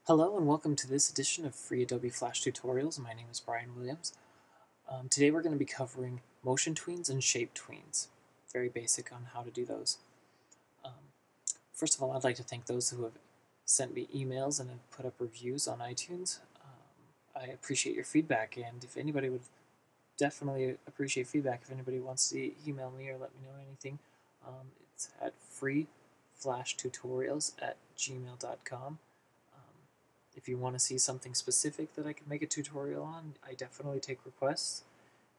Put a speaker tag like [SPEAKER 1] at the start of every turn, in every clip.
[SPEAKER 1] Hello and welcome to this edition of Free Adobe Flash Tutorials. My name is Brian Williams. Today we're going to be covering MotionTweens and ShapeTweens. Very basic on how to do those. First of all, I'd like to thank those who have sent me emails and have put up reviews on iTunes. I appreciate your feedback, and if anybody would definitely appreciate feedback, if anybody wants to email me or let me know anything, it's at freeflashtutorials@gmail.com. If you want to see something specific that I can make a tutorial on, I definitely take requests.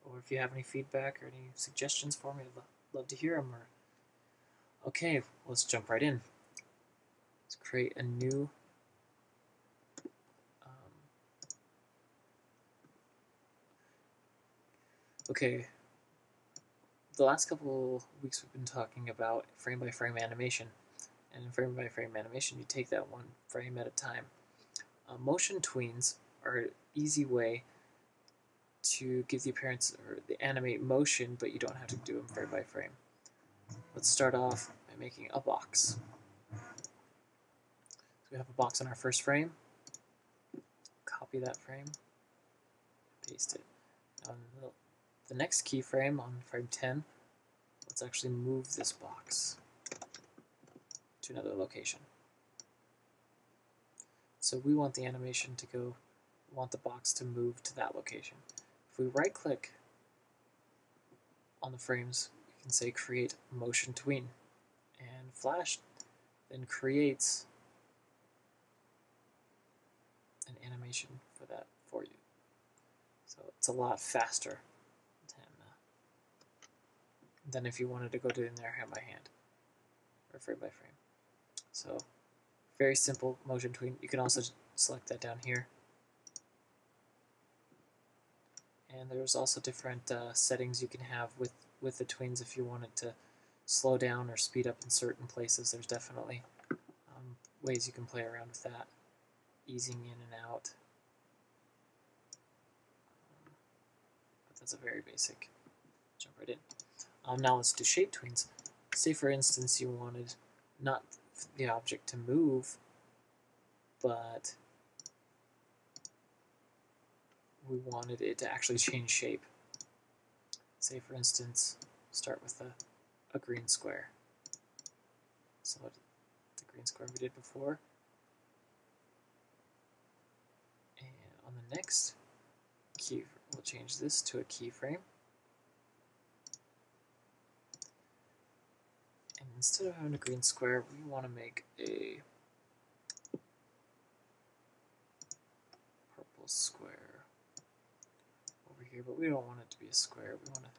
[SPEAKER 1] Or if you have any feedback or any suggestions for me, I'd love to hear them. Okay, let's jump right in. Let's create a new okay, the last couple weeks we've been talking about frame-by-frame animation. And in frame-by-frame animation, you take that one frame at a time. MotionTweens are an easy way to give the appearance or the animate motion, but you don't have to do them frame by frame. Let's start off by making a box. So we have a box on our first frame. Copy that frame, paste it. On the next keyframe, on frame 10, let's actually move this box to another location. So we want the animation to go, we want the box to move to that location. If we right click on the frames, we can say create motion tween, and Flash then creates an animation for that for you. So it's a lot faster than if you wanted to go in there hand by hand or frame by frame. So very simple motion tween. You can also select that down here. And there's also different settings you can have with the tweens if you wanted to slow down or speed up in certain places. There's definitely ways you can play around with that, easing in and out. But that's a very basic. Jump right in. Now let's do shape tweens. Say for instance you wanted not the object to move, but we wanted it to actually change shape. Say for instance, start with a green square. So the green square we did before. And on the next key, we'll change this to a keyframe. And instead of having a green square, we want to make a purple square over here, but we don't want it to be a square. We want to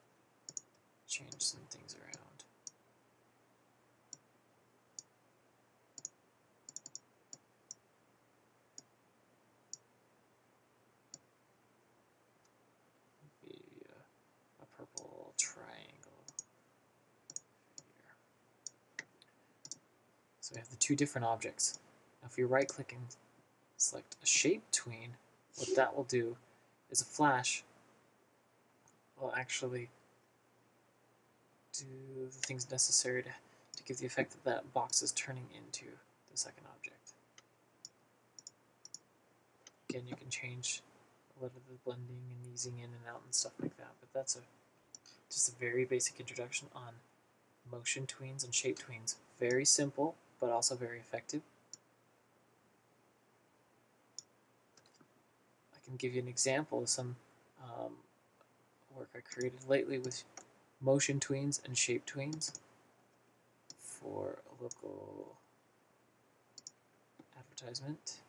[SPEAKER 1] change some things around. Maybe a purple triangle. So we have the two different objects. Now if you right click and select a shape tween, what that will do is a Flash will actually do the things necessary to give the effect that that box is turning into the second object. Again, you can change a lot of the blending and easing in and out and stuff like that, but that's just a very basic introduction on motion tweens and shape tweens. Very simple, but also very effective. I can give you an example of some work I created lately with motion tweens and shape tweens for a local advertisement.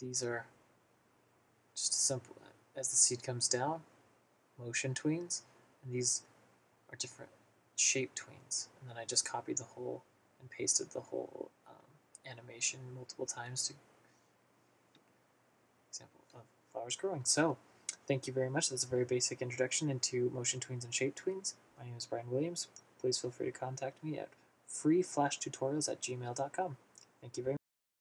[SPEAKER 1] These are just simple, as the seed comes down, motion tweens, and these are different shape tweens. And then I just copied the whole and pasted the whole animation multiple times to example of flowers growing. So thank you very much. That's a very basic introduction into motion tweens and shape tweens. My name is Brian Williams. Please feel free to contact me at freeflashtutorials@gmail.com. Thank you very much.